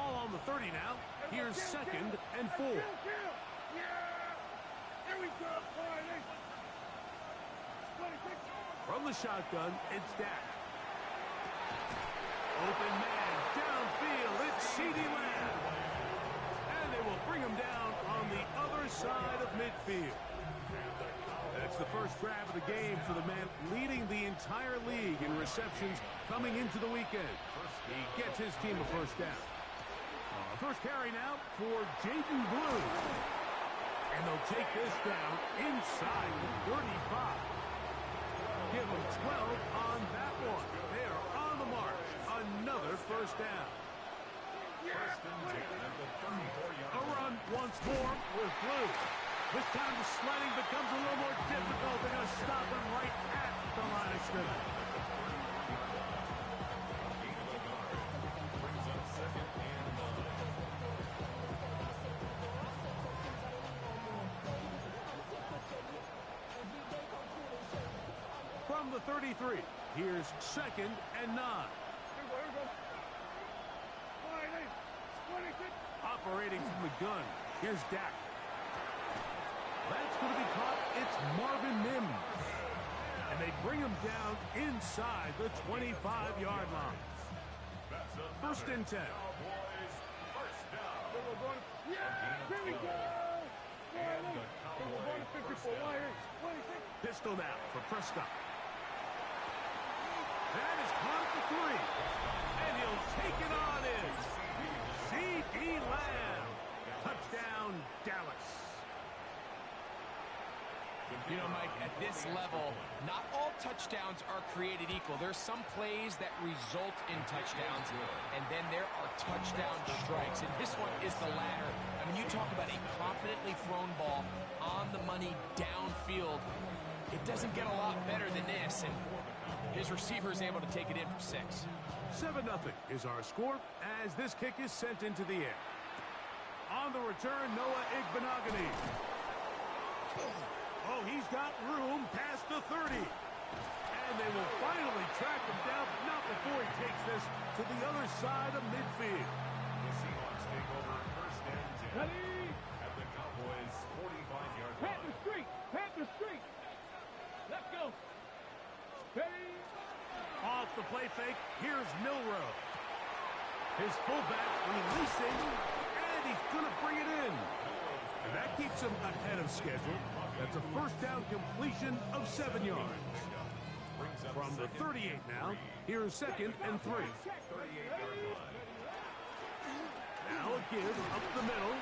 Ball on the 30 now. Here's 2nd and 4. Yeah! Here we go, Friday! From the shotgun, it's Dak. Open man, downfield, it's CeeDee Lamb. And they will bring him down on the other side of midfield. That's the first grab of the game for the man leading the entire league in receptions coming into the weekend. He gets his team a first down. First carry now for Jaden Blue. And they'll take this down inside the 35. Give them 12 on that one. They are on the march. Another first down. A run once more with Blue. This time the sledding becomes a little more difficult. They're going to stop him right at the line of scrimmage. From the 33, here's 2nd and 9. Operating from the gun, here's Dak. That's going to be caught. It's Marvin Mims. And they bring him down inside the 25-yard line. 1st and 10. Here we go! Pistol now for Prescott. That is caught at the 3. And he'll take it on in. CeeDee Lamb. Touchdown, Dallas. You know, Mike, at this level, not all touchdowns are created equal. There's some plays that result in touchdowns, and then there are touchdown strikes. And this one is the latter. I mean, you talk about a confidently thrown ball on the money downfield. It doesn't get a lot better than this, and his receiver is able to take it in for 6. 7-0 is our score as this kick is sent into the air. On the return, Noah Igbinoghene. Oh, he's got room past the 30. And they will finally track him down, but not before he takes this to the other side of midfield. The Seahawks take over 1st and 10 at the Cowboys' 45-yard line. Panther Street! Panther Street! Let's go! Steady! Off the play fake, here's Milroe. His fullback releasing, and he's going to bring it in. And that keeps him ahead of schedule. That's a first down completion of 7 yards. From the 38 now, here's 2nd and 3. Now a give up the middle.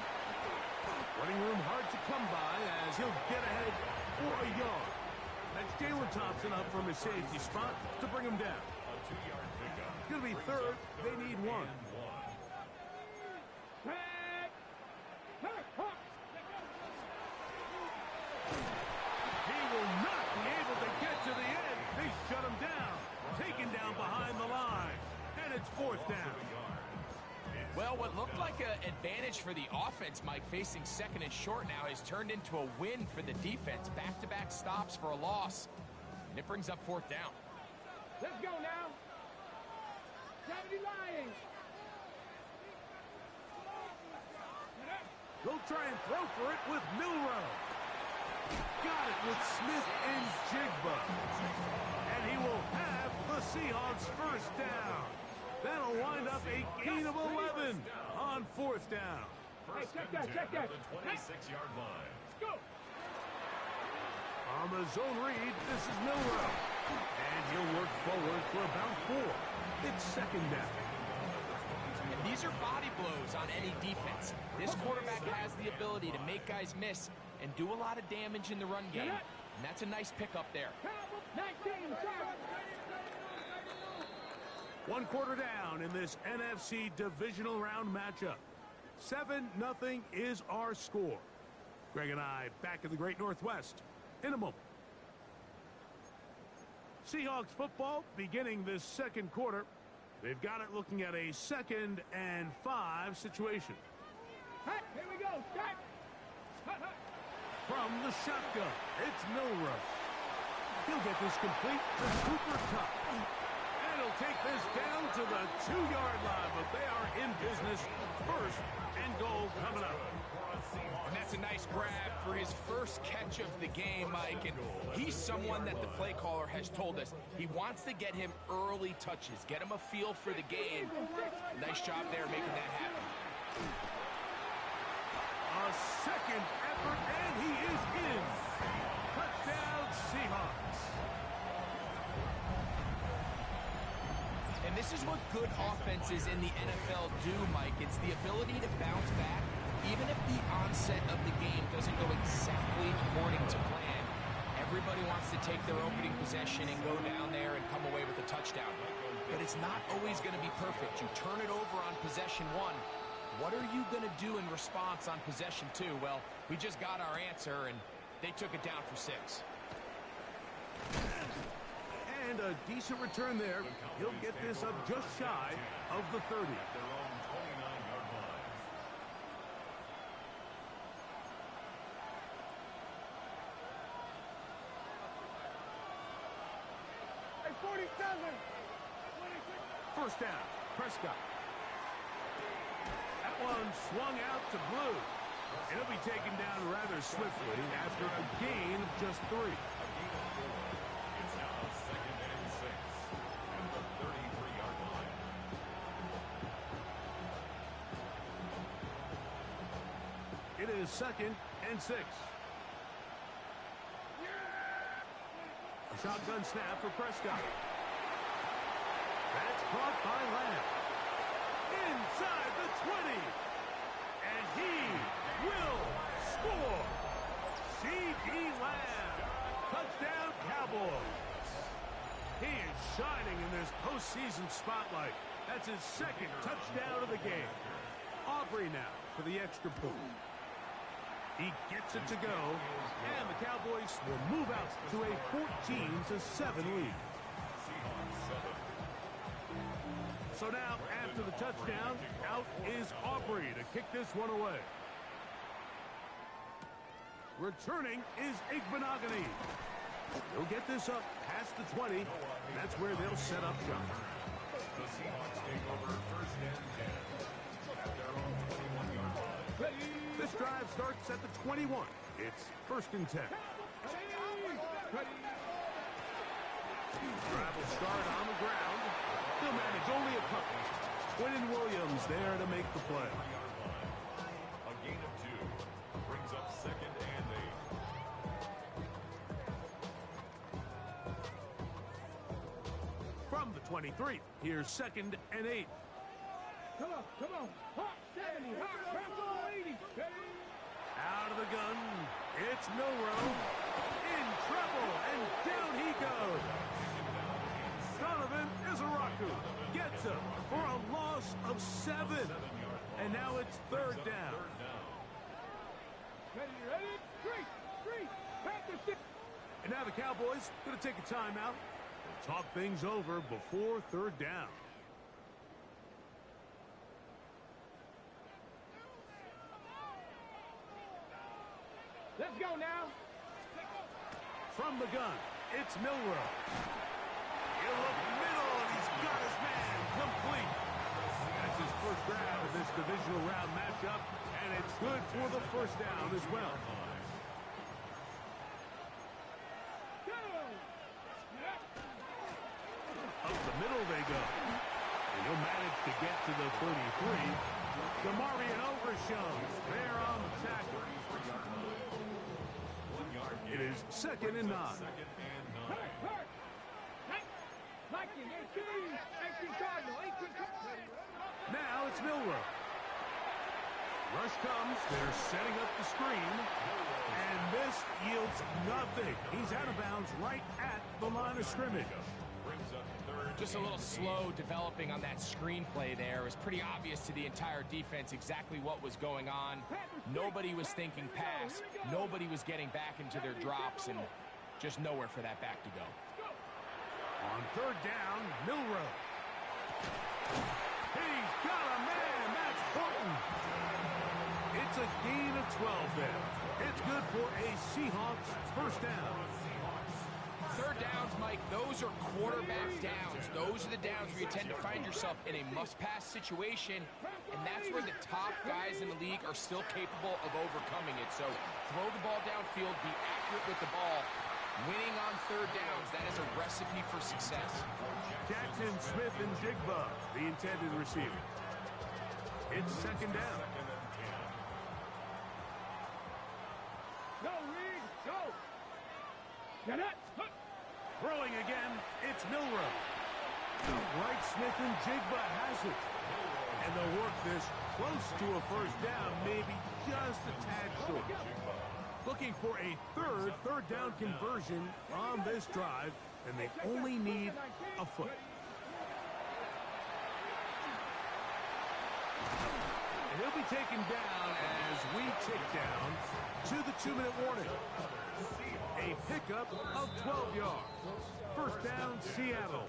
Running room hard to come by as he'll get ahead for a yard. That's Jalen Thompson up from his safety spot to bring him down. It's going to be 3rd. They need 1. He will not be able to get to the end. They shut him down. Taken down behind the line. And it's 4th down. Well, what looked like an advantage for the offense, Mike, facing 2nd and short now, has turned into a win for the defense. Back-to-back stops for a loss. And it brings up 4th down. Let's go now! 70 Lions! They'll try and throw for it with Milroe. Got it with Smith and Jigba. And he will have the Seahawks first down. That'll wind up a gain of 11 on 4th down. Hey, check that, check that. The 26-yard line. Let's go! On the zone read, this is Milroe. And he'll work forward for about 4. It's 2nd down. And these are body blows on any defense. This quarterback has the ability to make guys miss and do a lot of damage in the run game. And that's a nice pickup there. 19, 1 quarter down in this NFC divisional round matchup. 7-0 is our score. Greg and I back in the Great Northwest in a moment. Seahawks football beginning this 2nd quarter. They've got it looking at a 2nd and 5 situation. Hey, here we go, start! From the shotgun, it's Milroe. He'll get this complete to Cooper Kupp. And he'll take this down to the 2-yard line, but they are in business. First and goal coming up. And that's a nice grab for his first catch of the game, Mike. And he's someone that the play caller has told us he wants to get him early touches, get him a feel for the game. Nice job there making that happen. A second effort, and he is in. Touchdown, Seahawks. And this is what good offenses in the NFL do, Mike. It's the ability to bounce back, even if the onset of the game doesn't go exactly according to plan. Everybody wants to take their opening possession and go down there and come away with a touchdown. But it's not always going to be perfect. You turn it over on possession 1. What are you going to do in response on possession 2? Well, we just got our answer, and they took it down for 6. And a decent return there. He'll get this up just shy of the 30. Their own 29-yard line. Hey, 47. First down, Prescott. That one swung out to Blue. It'll be taken down rather swiftly after a gain of just 3. A gain of 4. It's now second and 6 at the 33-yard line. It is second and 6. A shotgun snap for Prescott. That's caught by Lamb. Inside the 20. And he will score. C.D. Lamb. Touchdown, Cowboys. He is shining in this postseason spotlight. That's his second touchdown of the game. Aubrey now for the extra point. He gets it to go, and the Cowboys will move out to a 14-7 lead. So now, after the touchdown, out is Aubrey to kick this one away. Returning is Igbenogany. He'll get this up past the 20. That's where they'll set up shop. The Seahawks take over first and 10 at their own 21-yard line. This drive starts at the 21. It's first and 10. Drive will start on the ground. He'll manage only a couple. Quentin Williams there to make the play. A gain of 2 brings up second and 8. From the 23, here's second and 8. Come on. Hot 70, hot purple 80. Out of the gun, it's Milroe. In trouble, and down he goes. Donovan Izaraku gets him for a loss of 7. And now it's third down. Ready? Three. Panther 6. And now the Cowboys going to take a timeout and talk things over before third down. Let's go now. From the gun, it's Milroe. He'll look middle, and he's got his man complete. That's his first grab of this divisional round matchup, and it's good for the first down as well. Up the middle they go. And he'll manage to get to the 33. DeMarvion Overshown there on the tackle. It is second and 9. Now it's Milroe. Rush comes. They're setting up the screen. And this yields nothing. He's out of bounds right at the line of scrimmage. Just a little slow developing on that screenplay there. It was pretty obvious to the entire defense exactly what was going on. Nobody was thinking pass. Nobody was getting back into their drops, and just nowhere for that back to go. On third down, Milroe. He's got a man. That's Horton. It's a gain of 12 there. It's good for a Seahawks first down. third downs, Mike, those are quarterback downs. Those are the downs where you tend to find yourself in a must-pass situation, and that's where the top guys in the league are still capable of overcoming it. So throw the ball downfield, be accurate with the ball. Winning on third downs, that is a recipe for success. Jackson, Smith, and Jigba, the intended receiver. It's second down. Go, Reed, go. Get it. Throwing again, it's Milroe. Right, Smith and Jigba has it. And they'll work this close to a first down, maybe just a tad short. Looking for a third down conversion on this drive, and they only need a foot. And he'll be taken down as we tick down to the 2-minute warning. A pickup of 12 yards. First down, Seattle.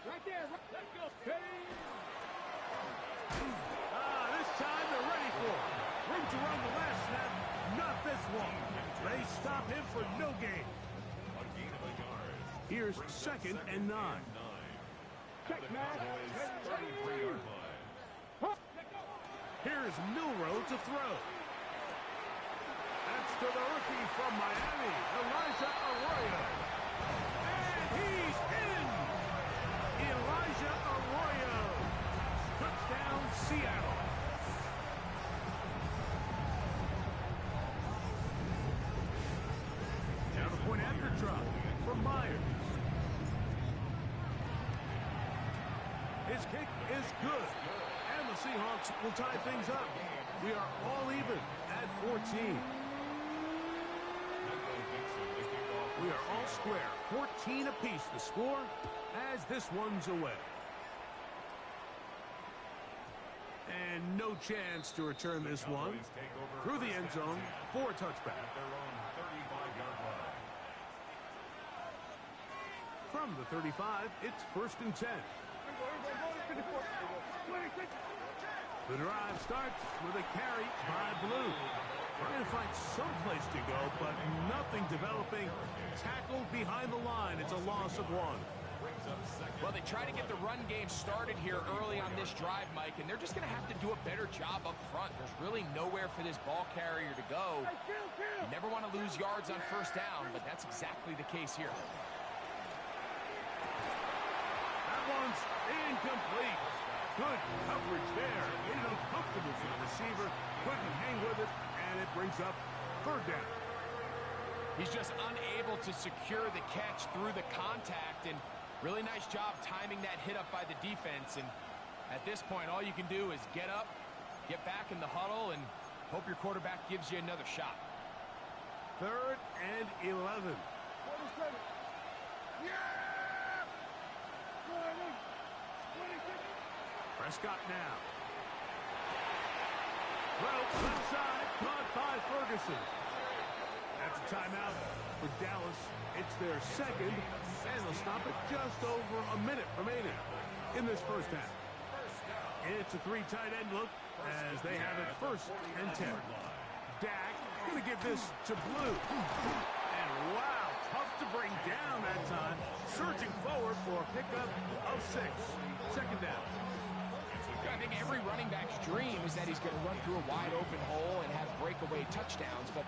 Right there. Let's go. This time they're ready for it. Room to run the last snap. Not this one. They stop him for no gain. Here's 2nd and 9. Check, man. Here's Milroe to throw. That's to the rookie from Miami, Elijah Arroyo. And he's in! Elijah Arroyo. Touchdown, Seattle. Now the point after drop from Myers. His kick is good. And the Seahawks will tie things up. We are all even at 14. We are all square. 14 apiece the score as this one's away. And no chance to return this one through the end zone for a touchback. From the 35, it's 1st and 10. The drive starts with a carry by Blue. Trying to find some place to go, but nothing developing. Tackled behind the line. It's a loss of 1. Well, they try to get the run game started here early on this drive, Mike, and they're just going to have to do a better job up front. There's really nowhere for this ball carrier to go. You never want to lose yards on first down, but that's exactly the case here. That one's incomplete. Good coverage there. Made it uncomfortable for the receiver. Couldn't hang with it, and it brings up 3rd down. He's just unable to secure the catch through the contact, and really nice job timing that hit up by the defense. And at this point, all you can do is get up, get back in the huddle, and hope your quarterback gives you another shot. 3rd and 11. Prescott now. Throw left side, caught by Ferguson. That's a timeout for Dallas. It's their 2nd, and they'll stop it just over a minute remaining in this first half. It's a 3 tight end look as they have it 1st and 10. Dak going to give this to Blue. And wow, tough to bring down that time. Surging forward for a pickup of 6. 2nd down. I think every running back's dream is that he's going to run through a wide open hole and have breakaway touchdowns, but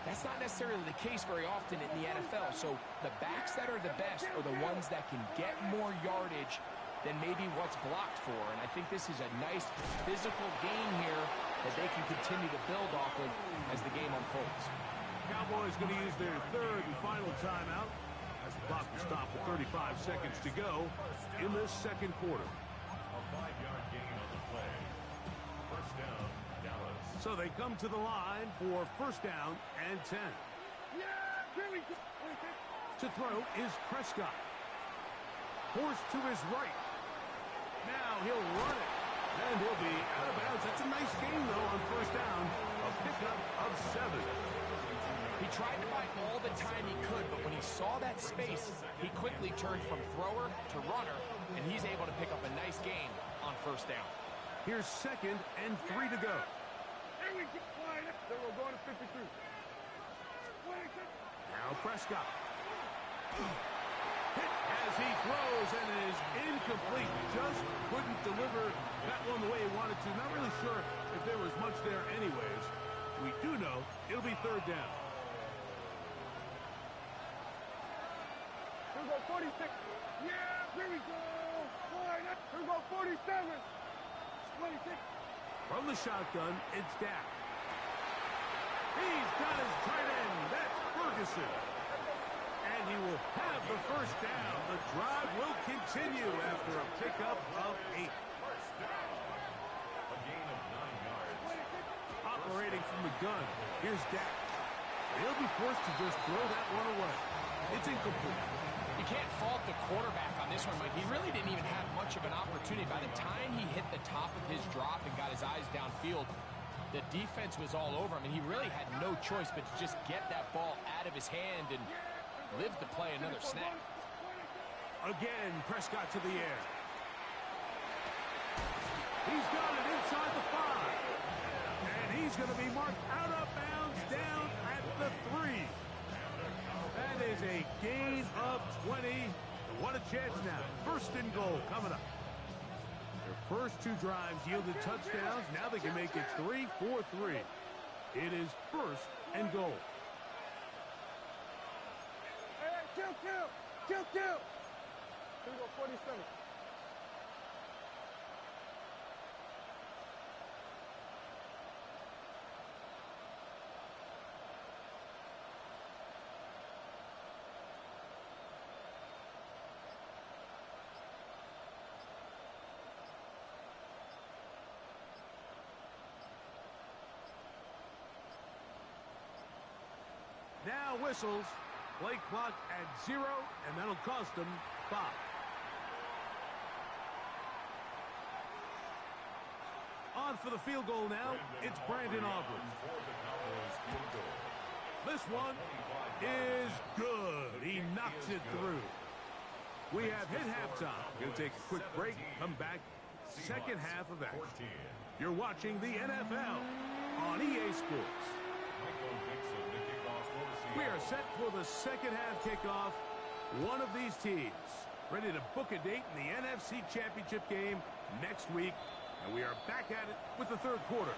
that's not necessarily the case very often in the NFL. So the backs that are the best are the ones that can get more yardage than maybe what's blocked for. And I think this is a nice physical game here that they can continue to build off of as the game unfolds. Cowboys going to use their 3rd and final timeout as the clock will stop with 35 seconds to go in this 2nd quarter. A 5-yard gain on the play. First down, Dallas. So they come to the line for 1st down and 10. To throw is Prescott. Forced to his right. Now he'll run it. And he'll be out of bounds. That's a nice gain, though, on 1st down. A pickup of 7. He tried to buy all the time he could, but when he saw that space, he quickly turned from thrower to runner, and he's able to pick up a nice gain on on first down. Here's 2nd and 3 to go. Here we go. Then we're going to 53. Now Prescott. Hit as he throws, and it is incomplete. Just couldn't deliver that one the way he wanted to. Not really sure if there was much there anyways. We do know it'll be 3rd down. Here we go, 46. Yeah, here we go. Here we go, 47. 26. From the shotgun, it's Dak. He's got his tight end. That's Ferguson. And he will have the first down. The drive will continue after a pickup of 8. A gain of 9 yards. Operating from the gun, here's Dak. He'll be forced to just throw that one away. It's incomplete. You can't fault the quarterback on this one, Mike. He really didn't even have much of an opportunity. By the time he hit the top of his drop and got his eyes downfield, the defense was all over him, and he really had no choice but to just get that ball out of his hand and live to play another snap. Again, Prescott to the air. He's got it inside the 5. And he's going to be marked out of bounds down at the 3. That is a gain of 20. What a chance now. 1st and goal coming up. Their first 2 drives yielded touchdowns. Now they can make it 3-4-3. It is 1st and goal. Hey, kill. Here we go, 47. Now whistles. Play clock at 0, and that'll cost them 5. On for the field goal now. It's Brandon Aubrey. This one is good. He knocks it through. We have hit halftime. We'll take a quick break. Come back. 2nd half of action. You're watching the NFL on EA Sports. We are set for the 2nd half kickoff. One of these teams ready to book a date in the NFC Championship game next week. And we are back at it with the 3rd quarter.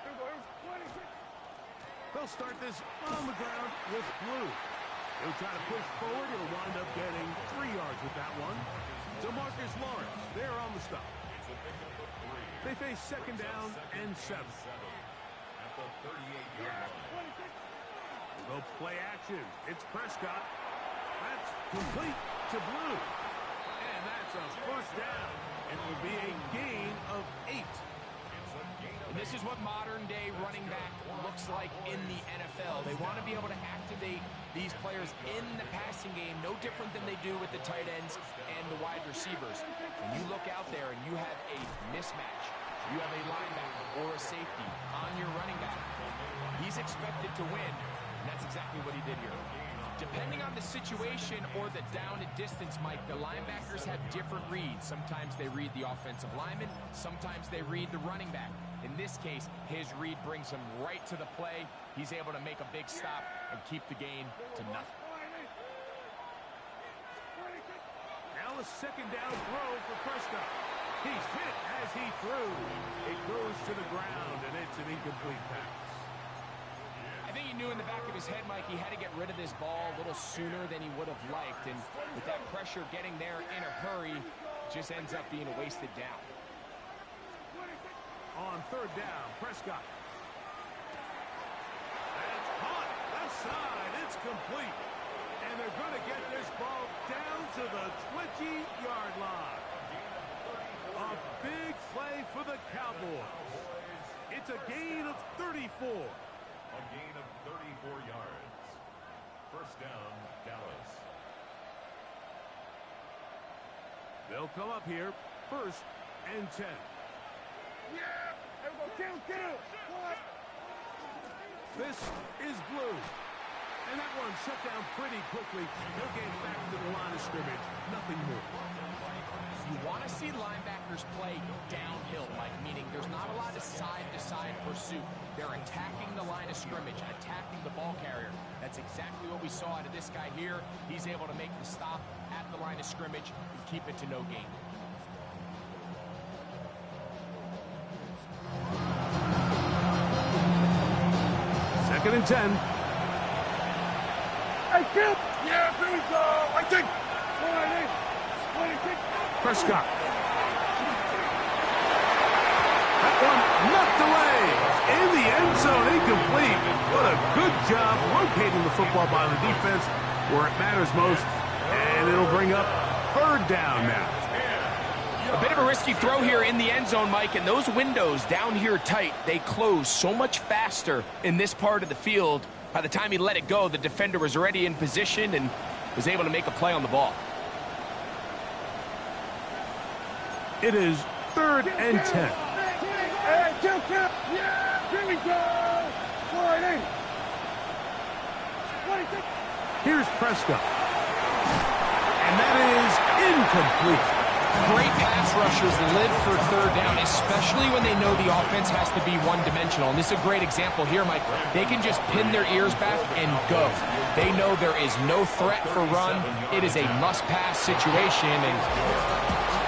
Here we go, here's 26. They'll start this on the ground with Blue. He'll try to push forward. He'll wind up getting 3 yards with that one. DeMarcus Lawrence, there on the stop. They face 2nd down and 7. At the 38-yard line. They'll play action. It's Prescott. That's complete to Blue. And that's a first down. It will be a gain of 8. And this is what modern-day running back looks like in the NFL. They want to be able to activate these players in the passing game, no different than they do with the tight ends and the wide receivers. When you look out there and you have a mismatch, you have a linebacker or a safety on your running back, he's expected to win, and that's exactly what he did here. Depending on the situation or the down and distance, Mike, the linebackers have different reads. Sometimes they read the offensive lineman. Sometimes they read the running back. In this case, his read brings him right to the play. He's able to make a big stop and keep the gain to nothing. Now a 2nd down throw for Prescott. He's hit as he threw. It goes to the ground, and it's an incomplete pass. I think he knew in the back of his head, Mike, he had to get rid of this ball a little sooner than he would have liked. And with that pressure getting there in a hurry, just ends up being a wasted down. On 3rd down, Prescott. That's caught. Left side. It's complete. And they're going to get this ball down to the 20-yard line. A big play for the Cowboys. It's a gain of 34. A gain of 34 yards. First down, Dallas. They'll come up here, 1st and 10. Yeah. Everybody kill. What? This is blue. And that one shut down pretty quickly. They'll get back to the line of scrimmage. Nothing more. You want to see linebackers play downhill, Mike, meaning there's not a lot of side-to-side pursuit. They're attacking the line of scrimmage, attacking the ball carrier. That's exactly what we saw out of this guy here. He's able to make the stop at the line of scrimmage and keep it to no gain. Second and 10. Hey, Kim! Yeah, here we go! I think! 26! Prescott. That one knocked away. In the end zone, incomplete. What a good job rotating the football by the defense where it matters most. And it'll bring up third down now. A bit of a risky throw here in the end zone, Mike, and those windows down here tight, they close so much faster in this part of the field. By the time he let it go, the defender was already in position and was able to make a play on the ball. It is third and 10. Hey, kill! Yeah, here we go! 40! 26! Here's Prescott. And that is incomplete. Great pass rushers live for third down, especially when they know the offense has to be one-dimensional. And this is a great example here, Mike. They can just pin their ears back and go. They know there is no threat for run. It is a must-pass situation, and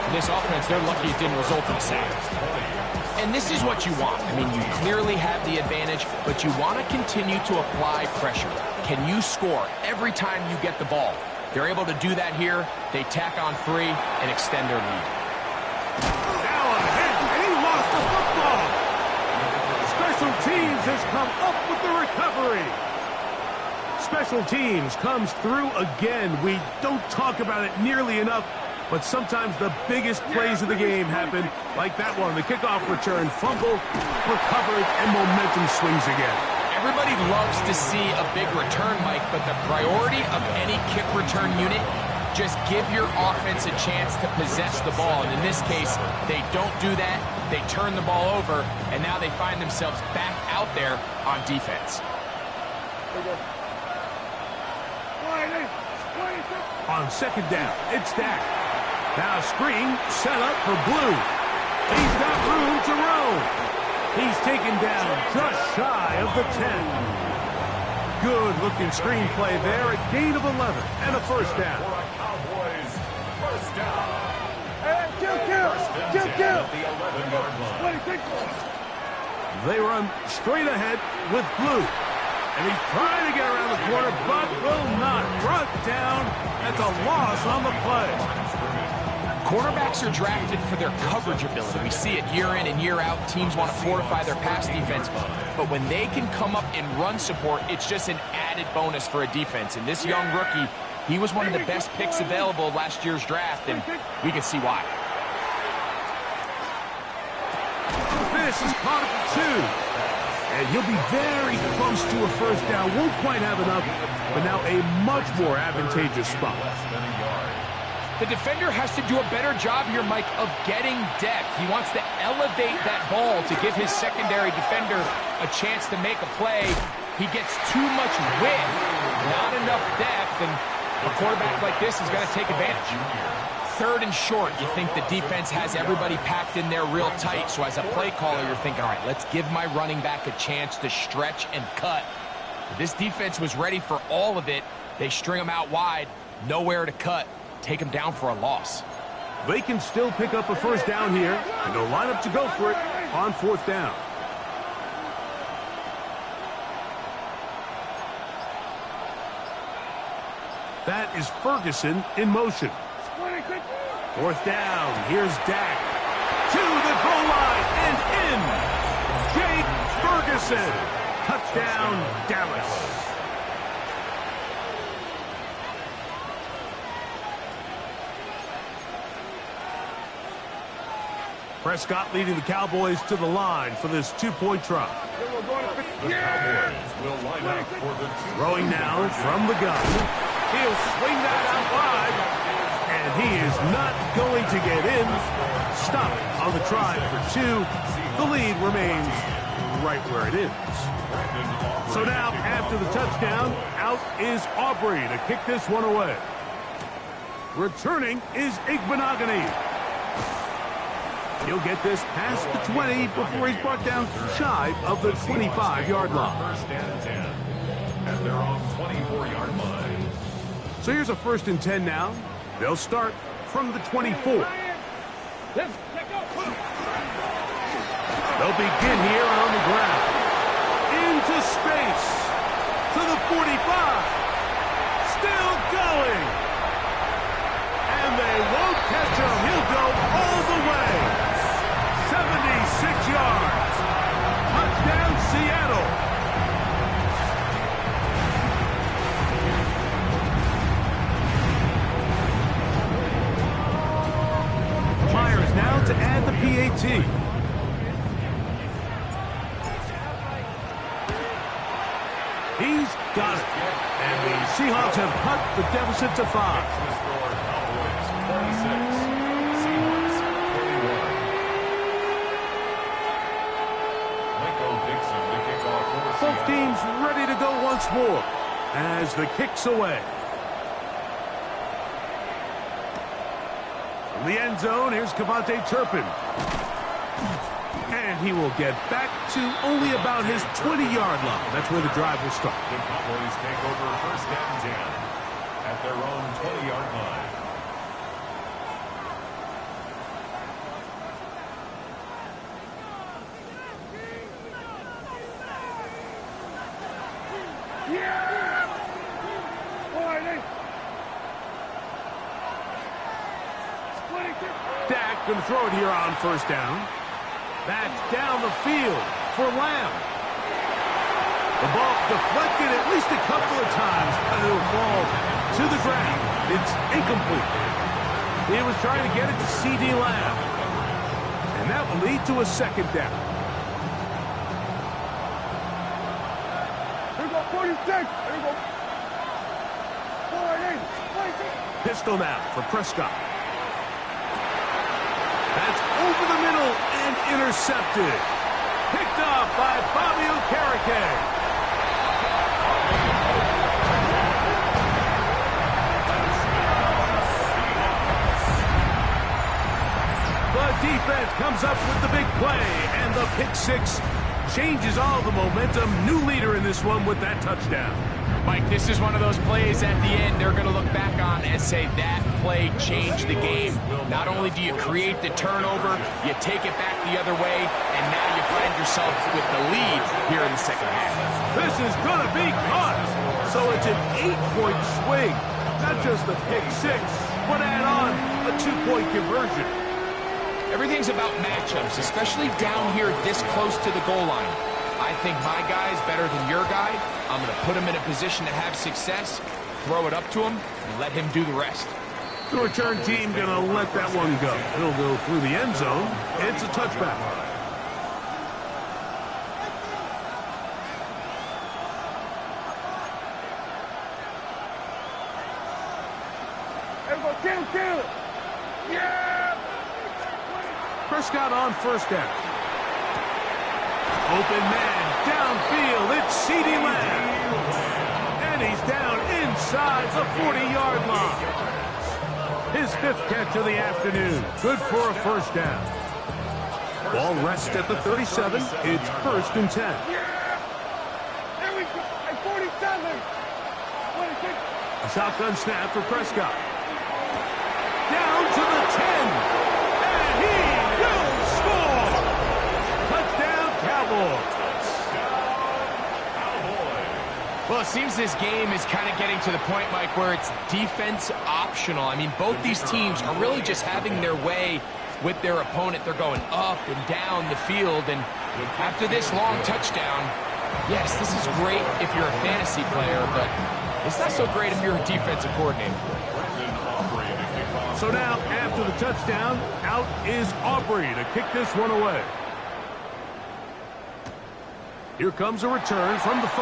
for this offense, they're lucky it didn't result in a sack. And this is what you want. I mean, you clearly have the advantage, but you want to continue to apply pressure. Can you score every time you get the ball? They're able to do that here. They tack on 3 and extend their lead. Now ahead, and he lost the football. Special teams has come up with the recovery. Special teams comes through again. We don't talk about it nearly enough, but sometimes the biggest plays of the game happen, like that one. The kickoff return, fumble, recovered, and momentum swings again. Everybody loves to see a big return, Mike, but the priority of any kick return unit, just give your offense a chance to possess the ball. And in this case, they don't do that. They turn the ball over, and now they find themselves back out there on defense. On second down, it's Dak. Now screen set up for Blue. He's got room to roam. He's taken down just shy of the 10. Good-looking screenplay there, a gain of 11 and a first down. Cowboys, first down. Hey, kill! The 11-yard line. 26! They run straight ahead with Blue. And he's trying to get around the corner, but will not. Brought down. That's a loss on the play. Cornerbacks are drafted for their coverage ability. We see it year in and year out. Teams want to fortify their pass defense. But when they can come up in run support, it's just an added bonus for a defense. And this young rookie, he was one of the best picks available last year's draft, and we can see why. This is caught at 2. And he'll be very close to a first down. Won't quite have enough, but now a much more advantageous spot. The defender has to do a better job here, Mike, of getting depth. He wants to elevate that ball to give his secondary defender a chance to make a play. He gets too much width, not enough depth, and a quarterback like this is going to take advantage. Third and short, you think the defense has everybody packed in there real tight, so as a play caller, you're thinking, all right, let's give my running back a chance to stretch and cut. But this defense was ready for all of it. They string him out wide, nowhere to cut. Take him down for a loss. They can still pick up a first down here, and they'll line up to go for it on fourth down. That is Ferguson in motion. Fourth down, here's Dak. To the goal line and in. Jake Ferguson. Touchdown, Dallas. Prescott leading the Cowboys to the line for this two-point try. The Cowboys will line up for the Throwing now from the gun. He'll swing that out wide. And he is not going to get in. Stop on the try for 2. The lead remains right where it is. So now, after the touchdown, out is Aubrey to kick this one away. Returning is Igbenogany. He'll get this past the 20 before he's brought down shy of the 25-yard line. First and 10 at their own 24-yard line. So here's a 1st and 10 now. They'll start from the 24. They'll begin here on the ground. Into space. To the 45. Still going. And they won't catch him. He'll go all the way. 76 yards. Touchdown, Seattle. Myers now to add the PAT. He's got it. And the Seahawks have cut the deficit to 5. Both teams ready to go once more as the kick's away. From the end zone, here's Kevontae Turpin. And he will get back to only about his 20-yard line. That's where the drive will start. The Cowboys take over 1st and 10 at their own 20-yard line. Dak going to throw it here on 1st down. That's down the field for Lamb. The ball deflected at least a couple of times, and it'll fall to the ground. It's incomplete. He was trying to get it to C.D. Lamb. And that will lead to a 2nd down. Here we go, 46. Here we go. 48. 46. Pistol now for Prescott. That's over the middle and intercepted. Picked off by Bobby Okereke. The defense comes up with the big play, and the pick 6 changes all the momentum. New leader in this one with that touchdown. Mike, this is one of those plays at the end they're going to look back on and say that play changed the game. Not only do you create the turnover, you take it back the other way, and now you find yourself with the lead here in the 2nd half. This is going to be caught. So it's an 8-point swing. Not just the pick 6, but add on a 2-point conversion. Everything's about matchups, especially down here this close to the goal line. I think my guy's better than your guy. I'm going to put him in a position to have success, throw it up to him, and let him do the rest. The return team going to let that one go. It'll go through the end zone. It's a touchback. Kill it. Yeah! Prescott on 1st down. Open man, downfield, it's C.D. Lamb. And he's down inside the 40-yard line. His 5th catch of the afternoon. Good for a 1st down. Ball rests at the 37. It's 1st and 10. Yeah! There we go. At 47. 26. A shotgun snap for Prescott. Down to the 10. And he will score. Touchdown, Cowboys. Well, it seems this game is kind of getting to the point, Mike, where it's defense optional. I mean, both these teams are really just having their way with their opponent. They're going up and down the field, and after this long touchdown, yes, this is great if you're a fantasy player, but it's not so great if you're a defensive coordinator. So now, after the touchdown, out is Aubrey to kick this one away. Here comes a return from the 5.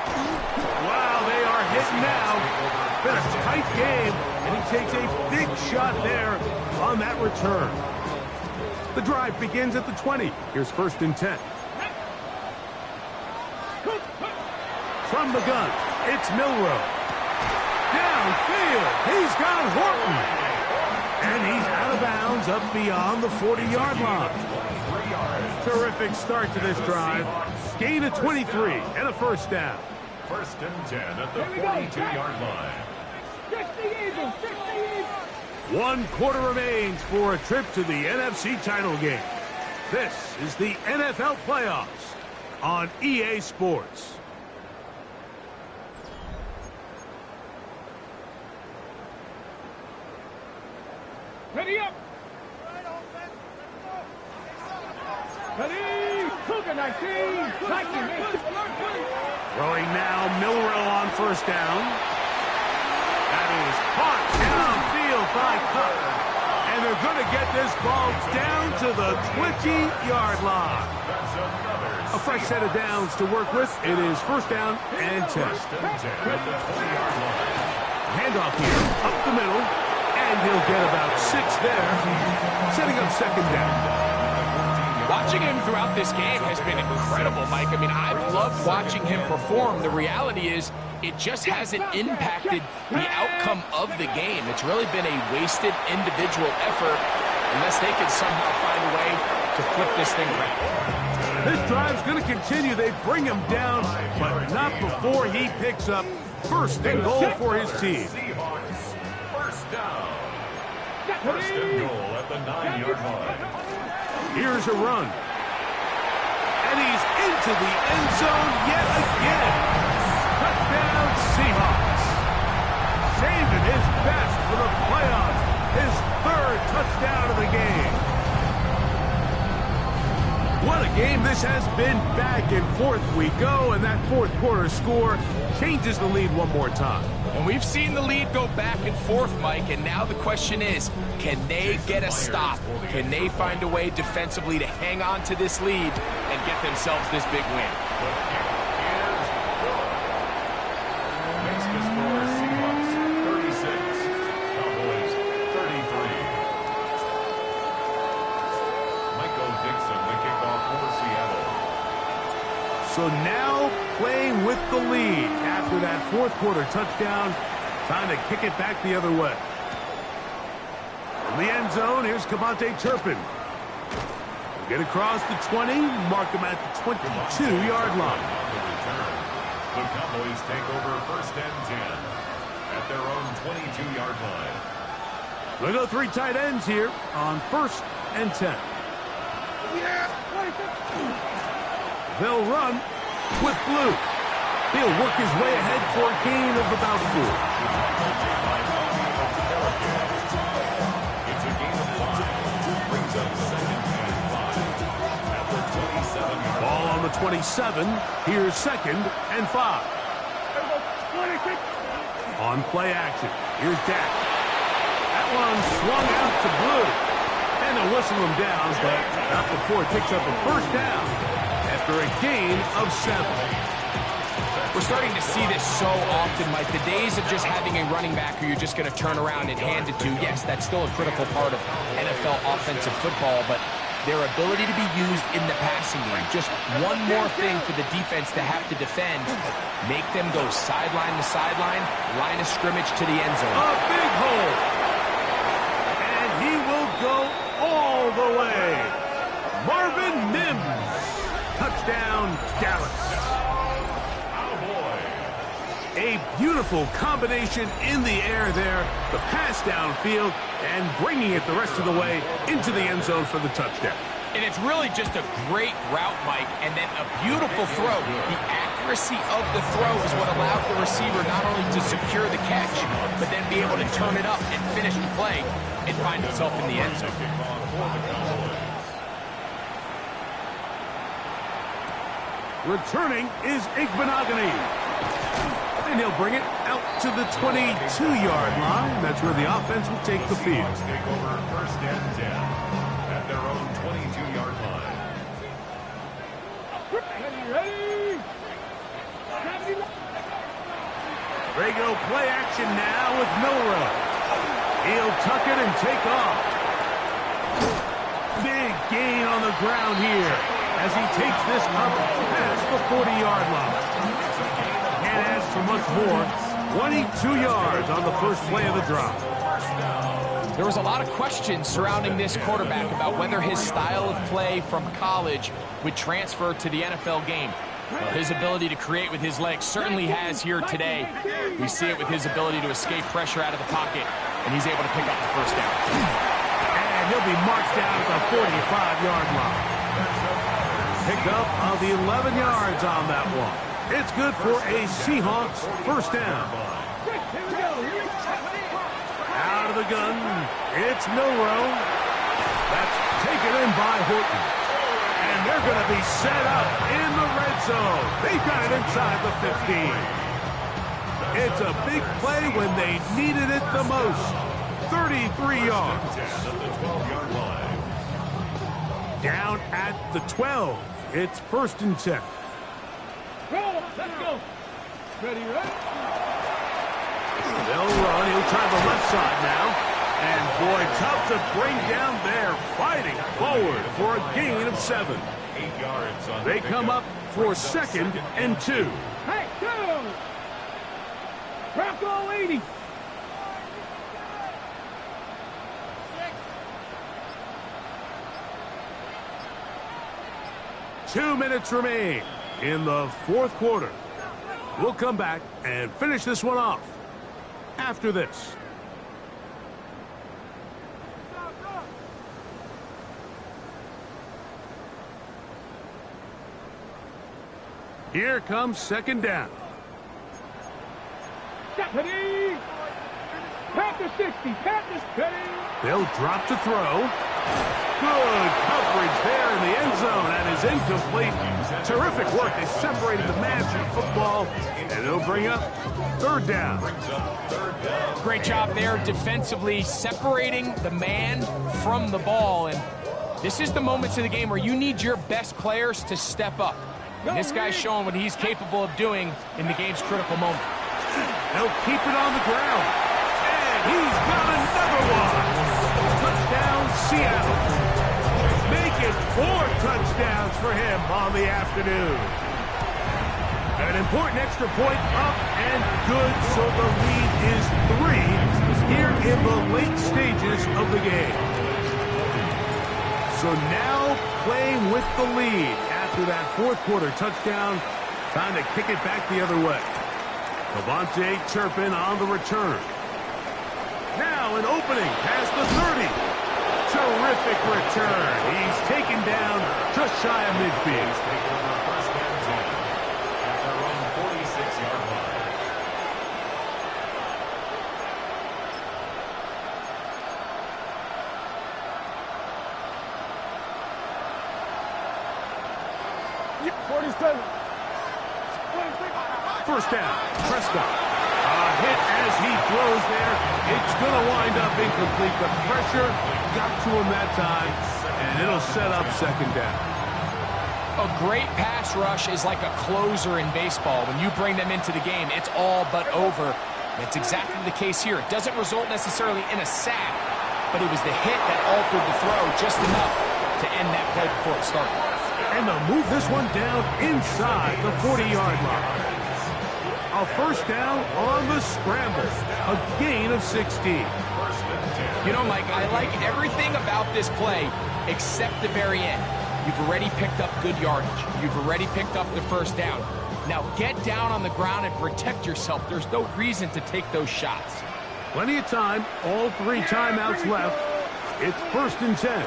Wow, they are hitting now. Been a tight game, And he takes a big shot there on that return. The drive begins at the 20. Here's 1st and 10. From the gun, it's Milroe. Downfield, he's got Horton. And he's out of bounds up beyond the 40-yard line. Terrific start to this drive. Gain of 23 and a 1st down. 1st and 10 at the 42-yard line. 1 quarter remains for a trip to the NFC title game. This is the NFL playoffs on EA Sports. Ready up! Ready! Cougar 19! Throwing now, Milroe on 1st down. That is caught downfield by Cup. And they're going to get this ball down to the 20-yard line. A fresh set of downs to work with. It is 1st down and 10. Handoff here, up the middle. And he'll get about 6 there, setting up 2nd down. Watching him throughout this game has been incredible, Mike. I mean, I've loved watching him perform. The reality is it just hasn't impacted the outcome of the game. It's really been a wasted individual effort unless they can somehow find a way to flip this thing around. This drive's going to continue. They bring him down, but not before he picks up 1st and goal for his team. 1st down. 1st and goal at the 9-yard line. Here's a run. And he's into the end zone yet again. Touchdown Seahawks. Saving his best for the playoffs. His 3rd touchdown of the game. What a game this has been. Back and forth we go, and that 4th quarter score changes the lead one more time. And we've seen the lead go back and forth, Mike, and now the question is, can they get a stop? Can they find a way defensively to hang on to this lead and get themselves this big win? Makes the score Seahawks 36, Cowboys 33. Michael Dixon, the kickoff for Seattle. So now playing with the lead after that 4th quarter touchdown, time to kick it back the other way. In the end zone, here's Cavante Turpin. Get across the 20, mark him at the 22-yard line. The Cowboys take over 1st and 10 at their own 22-yard line. We'll go 3 tight ends here on 1st and 10. They'll run with Blue. He'll work his way ahead for a gain of about 4. It's a gain of 5. Brings up 2nd and 5 at the 27-yard line. Ball on the 27. Here's 2nd and 5. On play action. Here's Dak. That one swung out to Blue. And they'll whistle him down, but not before it picks up a 1st down after a gain of 7. We're starting to see this so often, Mike. The days of just having a running back who you're just going to turn around and hand it to, yes, that's still a critical part of NFL offensive football, but their ability to be used in the passing game, just one more thing for the defense to have to defend, make them go sideline to sideline, line of scrimmage to the end zone. A big hole. And he will go all the way. Marvin Mims. Touchdown, Dallas. A beautiful combination in the air there. The pass downfield and bringing it the rest of the way into the end zone for the touchdown. And it's really just a great route, Mike, and then a beautiful throw. The accuracy of the throw is what allowed the receiver not only to secure the catch, but then be able to turn it up and finish the play and find himself in the end zone. Returning is Igbenogany. And he'll bring it out to the 22-yard line. That's where the offense will take the field. Take over 1st and 10 at their own 22-yard line. They go play action now with Milroe. He'll tuck it and take off. Big gain on the ground here as he takes this up past the 40-yard line. Can't ask for much more. 22 yards on the first play of the drive. There was a lot of questions surrounding this quarterback about whether his style of play from college would transfer to the NFL game. Well, his ability to create with his legs certainly has here today. We see it with his ability to escape pressure out of the pocket, and he's able to pick up the first down. And he'll be marched down at the 45-yard line. Pick up of the 11 yards on that one. It's good for a Seahawks first down. Out of the gun, it's Milroe. That's taken in by Horton. And they're going to be set up in the red zone. They've got it inside the 15. It's a big play when they needed it the most. 33 yards. Down at the 12. It's first and 10. Roll, let's go. Ready, right? They'll run. He'll try the left side now. And, boy, tough to bring down there. Fighting forward for a gain of 7. 8 yards on They come up for second and 2. Hey, go! Bronco 80. 2 minutes remain in the fourth quarter. We'll come back and finish this one off after this. Here comes second down. Ready. Panther 60. Panthers ready. They'll drop to throw. Good coverage there in the end zone, and is incomplete. Terrific work. They separated the man from football, and it'll bring up third down. Great job there defensively, separating the man from the ball. And this is the moments of the game where you need your best players to step up. And this guy's showing what he's capable of doing in the game's critical moment. They'll keep it on the ground. And he's got another one. Touchdown, Seattle. Make it 4 touchdowns for him on the afternoon. An important extra point up and good, so the lead is 3 here in the late stages of the game. So now playing with the lead after that fourth quarter touchdown. Time to kick it back the other way. Devontae Turpin on the return. Now an opening past the 30. Terrific return. He's taken down just shy of midfield. First and 10 at their own 46-yard line. First down, Prescott. A hit as he throws there. It's going to wind up incomplete. The pressure got to him that time, and it'll set up second down. A great pass rush is like a closer in baseball. When you bring them into the game, it's all but over. That's exactly the case here. It doesn't result necessarily in a sack, but it was the hit that altered the throw just enough to end that play before it started. And they'll move this one down inside the 40-yard line. A first down on the scramble. A gain of 16. You know, Mike, I like everything about this play except the very end. You've already picked up good yardage. You've already picked up the first down. Now get down on the ground and protect yourself. There's no reason to take those shots. Plenty of time. All 3 timeouts left. It's first and 10.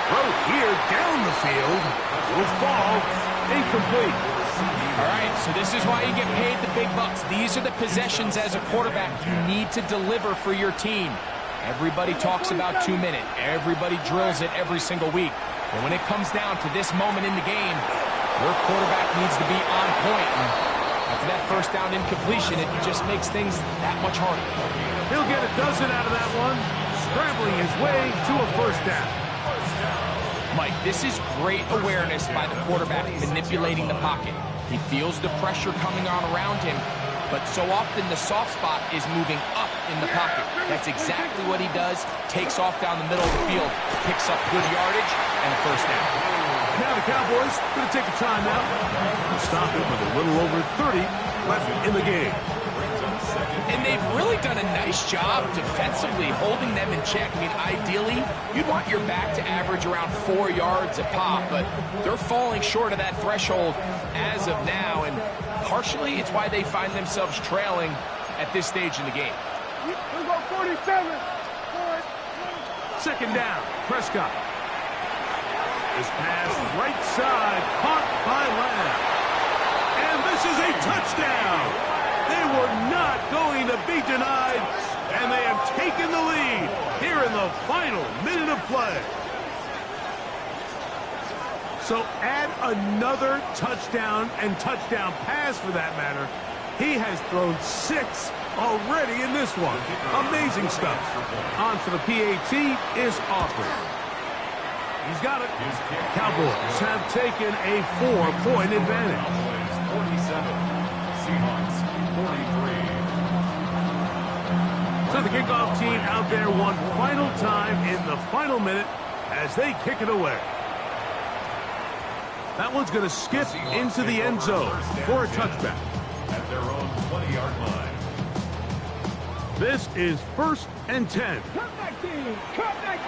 Throw here down the field. Will fall. Incomplete. All right, so this is why you get paid the big bucks. These are the possessions as a quarterback you need to deliver for your team. Everybody talks about 2 minutes. Everybody drills it every single week. But when it comes down to this moment in the game, your quarterback needs to be on point. And after that first down incompletion, it just makes things that much harder. He'll get a dozen out of that one, scrambling his way to a first down. Mike, this is great awareness by the quarterback manipulating the pocket. He feels the pressure coming on around him, but so often the soft spot is moving up in the pocket. That's exactly what he does. Takes off down the middle of the field, picks up good yardage, and a first down. Now the Cowboys going to take a timeout. Stop it with a little over 30 left in the game. And they've really done a nice job defensively holding them in check. I mean, ideally, you'd want your back to average around 4 yards a pop, but they're falling short of that threshold as of now, and partially it's why they find themselves trailing at this stage in the game. We go 47. Second down, Prescott. This pass right side, caught by Lamb. And this is a touchdown. They were not going to be denied, and they have taken the lead here in the final minute of play. So add another touchdown and touchdown pass for that matter. He has thrown 6 already in this one. Amazing stuff. On for the PAT is Aubrey. He's got it. Cowboys have taken a 4-point advantage. 47, Seahawks 43. So the kickoff team out there one final time in the final minute as they kick it away. That one's going to skip into the end zone for a touchback. At their own 20-yard line. This is 1st and 10. Cutback team. Cutback.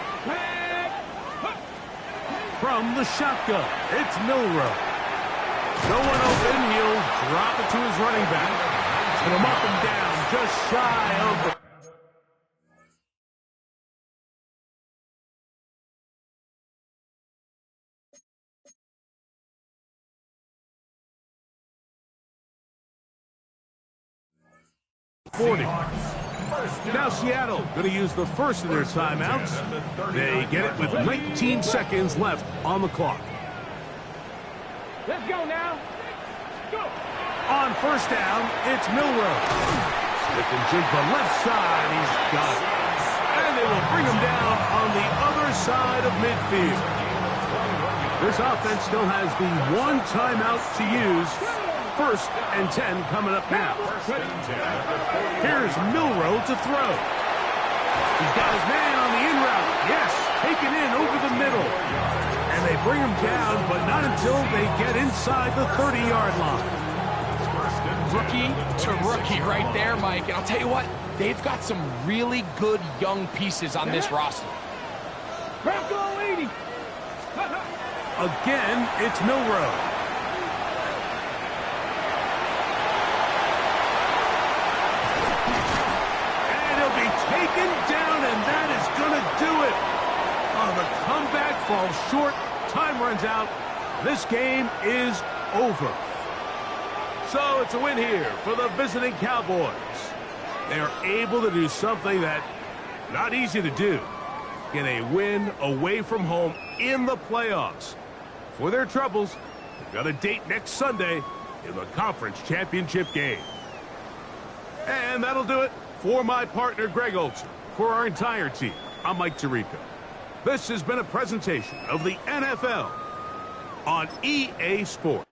From the shotgun, it's Milroe. No one open. He'll drop it to his running back. Put him up and down just shy of the... Now Seattle going to use the first of their timeouts. They get it with 19 seconds left on the clock. Let's go now. Go. On first down, it's Milroe. Smith and Jigba left side. He's got it. And they will bring him down on the other side of midfield. This offense still has the one timeout to use. 1st and 10 coming up now. Here's Milroe to throw. He's got his man on the in route. Yes, taken in over the middle. And they bring him down, but not until they get inside the 30-yard line. Rookie to rookie right there, Mike. And I'll tell you what, they've got some really good young pieces on this roster. Again, it's Milroe. Taken down, and that is going to do it. Oh, the comeback falls short. Time runs out. This game is over. So it's a win here for the visiting Cowboys. They are able to do something that not easy to do. Get a win away from home in the playoffs. For their troubles, they've got a date next Sunday in the conference championship game. And that'll do it. For my partner, Greg Olson, for our entire team, I'm Mike Tirico. This has been a presentation of the NFL on EA Sports.